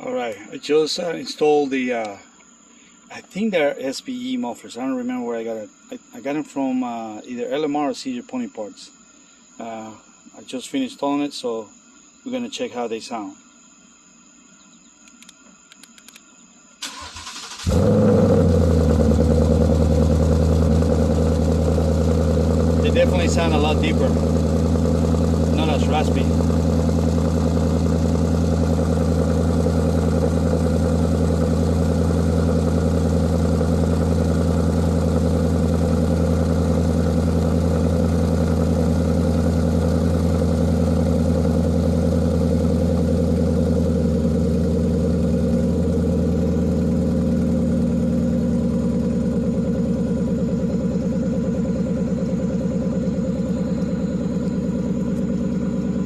All right, I just installed the, I think they're SVE mufflers. I don't remember where I got it. I got them from either LMR or Cedar Pony Parts. I just finished installing it, so we're gonna check how they sound. They definitely sound a lot deeper, not as raspy.